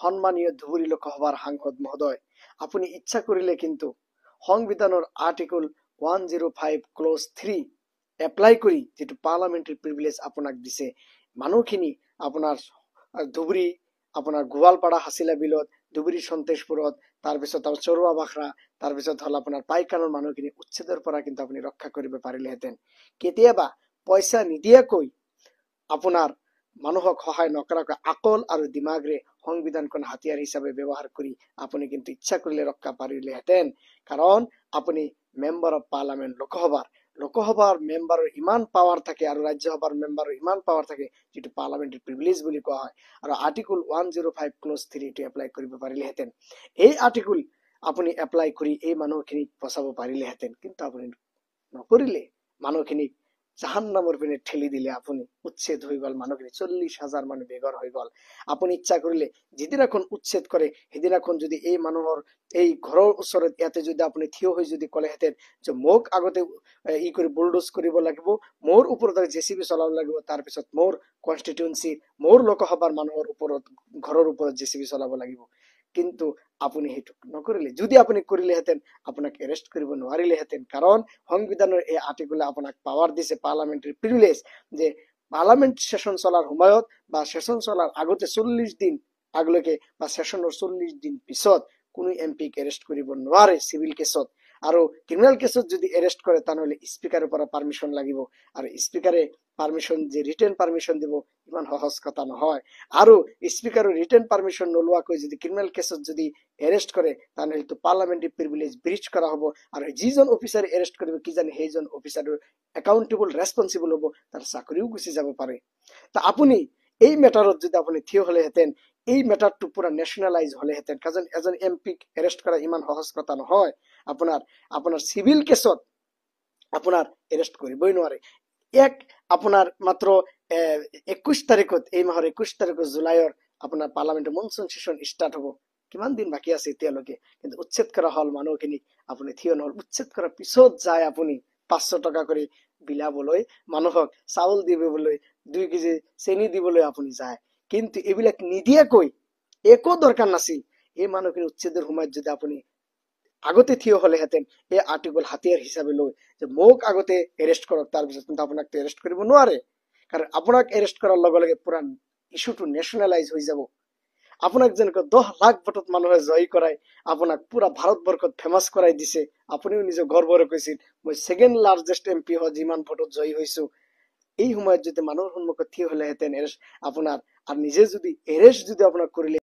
সন্মানীয় ধুবুৰী লোকসভাৰ সাংসদ মহোদয়, আপুনি ইচ্ছা কৰিলে কিন্তু সংবিধানৰ আৰ্টিকল 105 ক্লজ 3 এপ্লাই কৰি যেটো পাৰ্লামেণ্টাৰী প্ৰিভিলেজ আপোনাক দিছে, মানুহখিনি আপোনাৰ ধুবুৰী, আপোনাৰ গোৱালপাৰা হাছিলা বিলত, ধুবুৰী সন্তেশপুৰত, তাৰপিছত চৰুৱা বাখৰা, তাৰপিছত হল আপোনাৰ পাইকানৰ মানুহখিনি উচ্ছেদৰ পৰা কিন্তু আপুনি ৰক্ষা কৰিব পাৰিলেহেঁতেন। কেতিয়াবা পইচা নিদিয়াকৈ আপোনাৰ মানুহক সহায় নকৰাকৈ আকল আৰু দিমাগৰে সংবিধানখন হাতিয়াৰ হিচাপে ব্যৱহাৰ কৰি আপুনি কিন্তু ইচ্ছা কৰিলে ৰক্ষা পাৰিলেহেঁতেন। কাৰণ আপুনি মেম্বাৰ অফ পাৰ্লামেণ্ট, লোকসভাৰ মেম্বাৰৰ ইমান পাৱাৰ থাকে আৰু ৰাজ্যসভাৰ মেম্বাৰৰ ইমান পাৱাৰ থাকে যিটো পাৰ্লামেণ্টাৰী প্ৰিভিলেজ বুলি কোৱা হয়। আৰু আৰ্টিকল 105 ক্লজ 3 টো এপ্লাই কৰিব পাৰিলেহেঁতেন। এই আৰ্টিকল আপুনি এপ্লাই কৰি এই মানুহখিনিক বচাব পাৰিলেহেঁতেন, কিন্তু আপুনি নকৰিলে। মানুহখিনিক জাহান্নামৰ পিনে ঠেলি দিলে। আপুনি উচ্ছেদ হৈ গল, মানুহখিনি 40,000 মানুহ বেঘৰ হৈ গল। আপুনি ইচ্ছা কৰিলে যিদিনাখন উচ্ছেদ কৰে সেইদিনাখন যদি এই মানুহৰ এই ঘৰৰ ওচৰত ইয়াতে যদি আপুনি থিয় হৈ যদি ক'লেহেঁতেন যে মোক আগতে ই কৰি বুলডোজ কৰিব লাগিব, মোৰ ওপৰত জেচিবি চলাব লাগিব, তাৰপিছত মোৰ কনষ্টিটুৱেঞ্চি, মোৰ লোকসভাৰ মানুহৰ ওপৰত, ঘৰৰ ওপৰত জেচিবি চলাব লাগিব, কিন্তু আপুনি সেইটো নকৰিলে। যদি আপুনি কৰিলেহেঁতেন আপোনাক এৰেষ্ট কৰিব নোৱাৰিলেহেঁতেন। কাৰণ সংবিধানৰ এই আৰ্টিকলে আপোনাক পাৱাৰ দিছে, পাৰ্লামেণ্টাৰী প্ৰিভিলেজ, যে পাৰ্লামেণ্ট সেশন চলাৰ সময়ত বা সেশন চলাৰ আগতে 40 দিন আগলৈকে বা সেশনৰ 40 দিন পিছত কোনো এমপিক এৰেষ্ট কৰিব নোৱাৰে চিভিল কেছত। আৰু ক্ৰিমিনেল কেছত যদি এৰেষ্ট কৰে তেনেহলে স্পিকাৰৰ পৰা পাৰ্মিশন লাগিব, আৰু স্পিকাৰে পাৰ্মিশন যে ৰিটেন পাৰ্মিশন দিব ইমান সহজ কথা নহয়। আৰু স্পিকাৰৰ ৰিটেন পাৰ্মিশন নোলোৱাকৈ যদি ক্ৰিমিনেল কেছত যদি এৰেষ্ট কৰে তেনেহলে পাৰ্লামেণ্টাৰী প্ৰিভিলেজ ব্ৰিচ কৰা হ'ব, আৰু যিজন অফিচাৰে এৰেষ্ট কৰিব কিজানি সেইজন অফিচাৰৰ একাউন্টেবল ৰেছপন্সিবল হ'ব, তাৰ চাকৰিও গুচি যাব পাৰে। তা আপুনি এই মেটাৰত যদি আপুনি থিয় হলেহেঁতেন, এই মেটাৰটো পুৰা নেশ্যনেলাইজ হলেহেঁতেন। কাৰণ এজন এমপিক এৰেষ্ট কৰা ইমান সহজ কথা নহয়। আপোনাৰ চিভিল কেছত আপোনাৰ এৰেষ্ট কৰিবই নোৱাৰে। আপোনাৰ মাত্ৰ 21 তাৰিখত, এই মাহৰ 21 তাৰিখত জুলাইৰ আপোনাৰ পাৰ্লামেণ্টৰ মনচুন সেশন ষ্টাৰ্ট হ'ব। কিমান দিন বাকী আছে এতিয়ালৈকে, কিন্তু উচ্ছেদ কৰা হল মানুহখিনিক, আপুনি থিয় নহল। উচ্ছেদ কৰাৰ পিছত যায় আপুনি 500 টকা কৰি বিলাবলৈ, মানুহক চাউল দিবলৈ, 2 কেজি চেনি দিবলৈ আপুনি যায়। কিন্তু এইবিলাক নিদিয়াকৈ একো দৰকাৰ নাছিল। এই মানুহখিনি উচ্ছেদৰ সময়ত যদি আপুনি আগতে থিয় হলেহেঁতেন, এই আৰ্টিকল হাতিয়াৰ হিচাপে লৈ যে মোক আগতে এৰেষ্ট কৰক, তাৰপিছত কিন্তু আপোনাক এৰেষ্ট কৰিব নোৱাৰে। কাৰণ আপোনাক এৰেষ্ট কৰাৰ লগে লগে পুৰা ইস্যুটো নেশ্যনেলাইজ হৈ যাব। আপোনাক যেনেকৈ 10 লাখ ভোটত মানুহে জয়ী কৰাই আপোনাক পুৰা ভাৰতবৰ্ষত ফেমাছ কৰাই দিছে, আপুনিও নিজে গৰ্বৰে কৈছিল মই ছেকেণ্ড লাৰ্জেষ্ট এমপি হয় যিমান ভোটত জয়ী হৈছো। এই সময়ত যদি মানুহৰ সন্মুখত থিয় হলেহেঁতেন আপোনাৰ, আৰু নিজে যদি এৰেষ্ট যদি আপোনাক কৰিলে